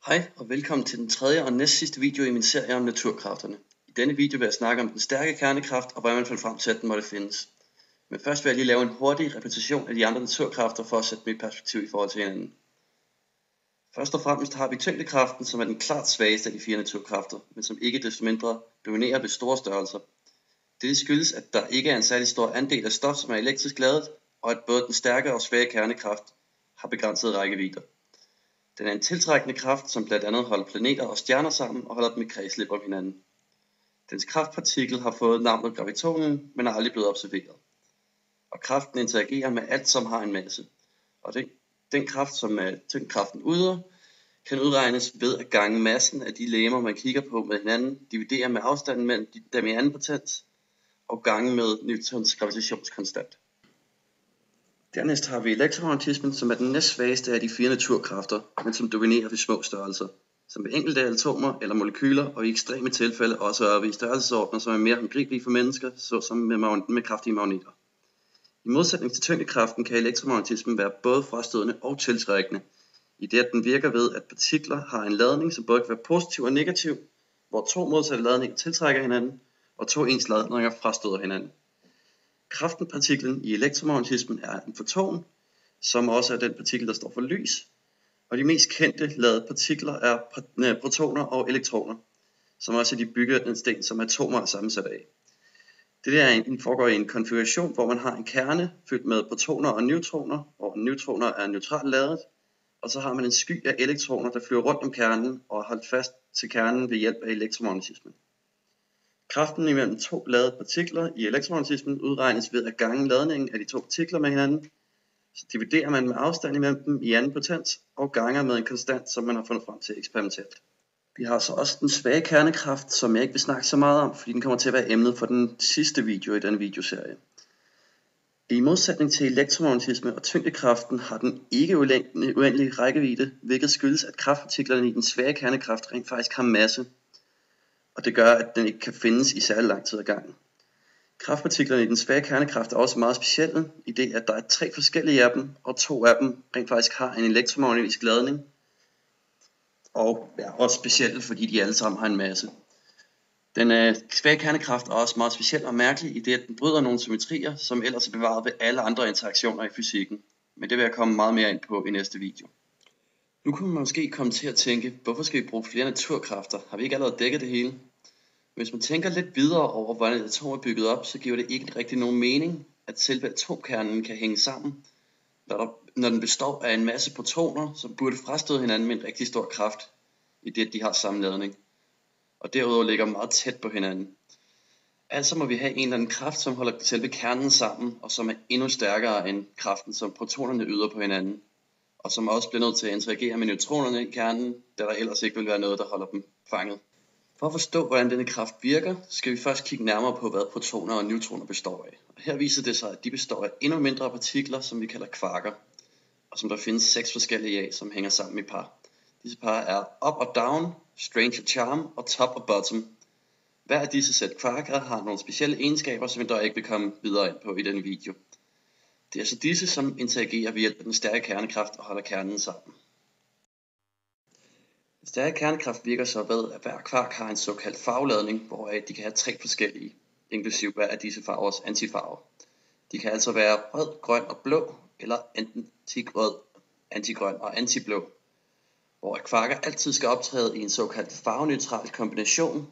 Hej og velkommen til den tredje og næst sidste video i min serie om naturkræfterne. I denne video vil jeg snakke om den stærke kernekraft og hvordan man finder frem til at den måtte findes. Men først vil jeg lige lave en hurtig repetition af de andre naturkræfter for at sætte mit perspektiv i forhold til hinanden. Først og fremmest har vi tyngdekraften, som er den klart svageste af de fire naturkræfter, men som ikke desto mindre dominerer ved store størrelser. Det skyldes, at der ikke er en særlig stor andel af stof, som er elektrisk ladet, og at både den stærke og svage kernekraft har begrænsede rækkevidder. Den er en tiltrækkende kraft, som blandt andet holder planeter og stjerner sammen og holder dem i kredsløb om hinanden. Dens kraftpartikel har fået navnet gravitonen, men er aldrig blevet observeret. Og kraften interagerer med alt, som har en masse. Og den kraft, som tyngdekraften yder, kan udregnes ved at gange massen af de legemer, man kigger på med hinanden, dividere med afstanden mellem dem i anden potens, og gange med Newtons gravitationskonstant. Dernæst har vi elektromagnetismen, som er den næstsvageste af de fire naturkræfter, men som dominerer ved små størrelser, som ved enkelte atomer eller molekyler, og i ekstreme tilfælde også oppe i størrelsesordner, som er mere håndgribelige for mennesker, såsom med kraftige magneter. I modsætning til tyngdekraften kan elektromagnetismen være både frastødende og tiltrækkende, i det at den virker ved, at partikler har en ladning, som både kan være positiv og negativ, hvor to modsatte ladninger tiltrækker hinanden, og to ens ladninger frastøder hinanden. Kraftpartiklen i elektromagnetismen er en foton, som også er den partikel, der står for lys, og de mest kendte ladede partikler er protoner og elektroner, som også er de byggesten, som atomer er sammensat af. Det foregår i en konfiguration, hvor man har en kerne fyldt med protoner og neutroner, hvor neutroner er neutralt ladet, og så har man en sky af elektroner, der flyver rundt om kernen og er holdt fast til kernen ved hjælp af elektromagnetismen. Kraften imellem to ladede partikler i elektromagnetismen udregnes ved at gange ladningen af de to partikler med hinanden. Så dividerer man med afstand imellem dem i anden potens og ganger med en konstant, som man har fundet frem til eksperimentelt. Vi har så også den svage kernekraft, som jeg ikke vil snakke så meget om, fordi den kommer til at være emnet for den sidste video i denne videoserie. I modsætning til elektromagnetisme og tyngdekraften har den ikke uendelig rækkevidde, hvilket skyldes, at kraftpartiklerne i den svage kernekraft rent faktisk har masse. Og det gør, at den ikke kan findes i særlig lang tid ad gangen. Kraftpartiklerne i den svage kernekraft er også meget specielle, i det at der er 3 forskellige af dem, og 2 af dem rent faktisk har en elektromagnetisk ladning. Og er også specielle, fordi de alle sammen har en masse. Den svage kernekraft er også meget speciel og mærkelig, i det at den bryder nogle symmetrier, som ellers er bevaret ved alle andre interaktioner i fysikken. Men det vil jeg komme meget mere ind på i næste video. Nu kunne man måske komme til at tænke, hvorfor skal vi bruge flere naturkræfter? Har vi ikke allerede dækket det hele? Hvis man tænker lidt videre over, hvordan et atom er bygget op, så giver det ikke rigtig nogen mening, at selve atomkernen kan hænge sammen, når den består af en masse protoner, som burde frastøde hinanden med en rigtig stor kraft, i det de har samme ladning. Og derudover ligger meget tæt på hinanden. Altså må vi have en eller anden kraft, som holder selve kernen sammen, og som er endnu stærkere end kraften, som protonerne yder på hinanden. Og som også bliver nødt til at interagere med neutronerne i kernen, da der ellers ikke vil være noget, der holder dem fanget. For at forstå, hvordan denne kraft virker, skal vi først kigge nærmere på, hvad protoner og neutroner består af. Og her viser det sig, at de består af endnu mindre partikler, som vi kalder kvarker, og som der findes 6 forskellige af, som hænger sammen i par. Disse par er up og down, strange og charm og top og bottom. Hver af disse sæt kvarker har nogle specielle egenskaber, som vi dog ikke vil komme videre ind på i denne video. Det er så disse, som interagerer ved hjælp af den stærke kernekraft og holder kernen sammen. Den stærke kernekraft virker så ved, at hver kvark har en såkaldt farveladning, hvoraf de kan have 3 forskellige, inklusive hver af disse farvers antifarver. De kan altså være rød, grøn og blå, eller antigrød, antigrøn og antiblå, hvor kvarker altid skal optræde i en såkaldt farveneutral kombination,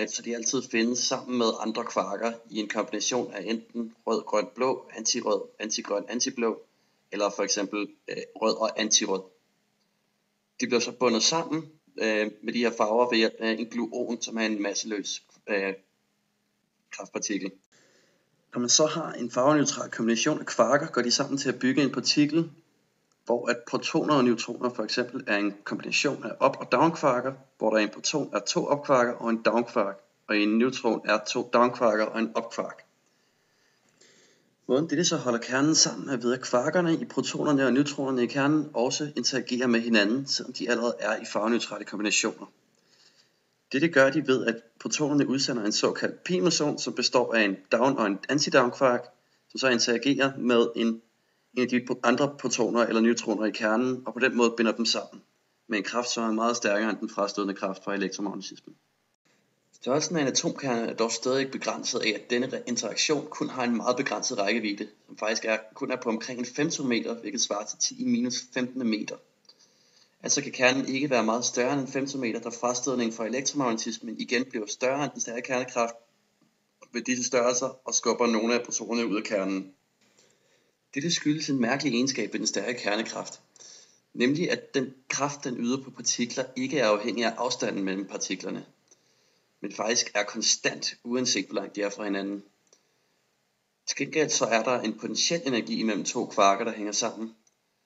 så de altid findes sammen med andre kvarker i en kombination af enten rød, grøn, blå, antirød, antigrøn, antiblå, eller for eksempel rød og antirød. De bliver så bundet sammen med de her farver ved hjælp af en gluon, som er en masseløs kraftpartikel. Når man så har en farveneutral kombination af kvarker, går de sammen til at bygge en partikel, hvor at protoner og neutroner for eksempel er en kombination af up- og down-kvarker, hvor der i en proton er 2 up-kvarker og en down-kvark, og i en neutron er 2 down-kvarker og en up-kvark. Måden det så holder kernen sammen er ved at kvarkerne i protonerne og neutronerne i kernen også interagerer med hinanden, selvom de allerede er i farveneutrale kombinationer. Det gør de ved, at protonerne udsender en såkaldt p-meson, som består af en down- og en anti-down-kvark, som så interagerer med en af de andre protoner eller neutroner i kernen, og på den måde binder dem sammen. med en kraft, som er meget stærkere end den frastødende kraft fra elektromagnetismen. Størrelsen af en atomkerne er dog stadig begrænset af, at denne interaktion kun har en meget begrænset rækkevidde, som faktisk kun er på omkring en femtometer, hvilket svarer til 10⁻15 meter. Altså kan kernen ikke være meget større end en femtometer, da frastødningen fra elektromagnetismen igen bliver større end den stærke kernekraft ved disse størrelser og skubber nogle af protonerne ud af kernen. Dette skyldes en mærkelig egenskab ved den stærke kernekraft, nemlig at den kraft, den yder på partikler, ikke er afhængig af afstanden mellem partiklerne, men faktisk er konstant, uanset hvor langt de er fra hinanden. Til gengæld så er der en potentiel energi mellem to kvarker, der hænger sammen,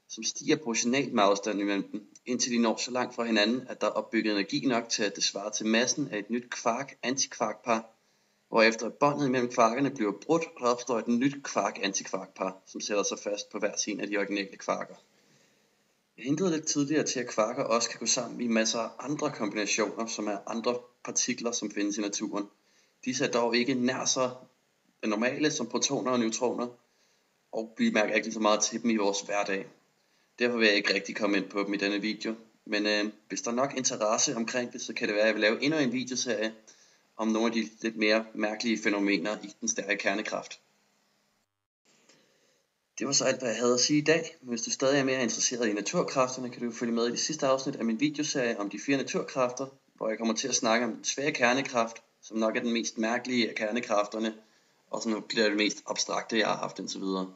som stiger proportionalt med afstanden imellem dem, indtil de når så langt fra hinanden, at der er opbygget energi nok til, at det svarer til massen af et nyt kvark-antikvarkpar, hvorefter båndet mellem kvarkerne bliver brudt, og der opstår et nyt kvark-antikvarkpar, som sætter sig fast på hver sin af de originale kvarker. Jeg hintede lidt tidligere til, at kvarker også kan gå sammen i masser af andre kombinationer, som er andre partikler, som findes i naturen. Disse er dog ikke nær så normale som protoner og neutroner, og vi mærker ikke så meget til dem i vores hverdag. Derfor vil jeg ikke rigtig komme ind på dem i denne video, men hvis der er nok interesse omkring det, så kan det være, at jeg vil lave endnu en videoserie om nogle af de lidt mere mærkelige fænomener i den stærke kernekraft. Det var så alt, hvad jeg havde at sige i dag. Men hvis du stadig er mere interesseret i naturkræfterne, kan du følge med i det sidste afsnit af min videoserie om de 4 naturkræfter, hvor jeg kommer til at snakke om den svære kernekraft, som nok er den mest mærkelige af kernekræfterne, og som bliver det mest abstrakte, jeg har haft indtil videre.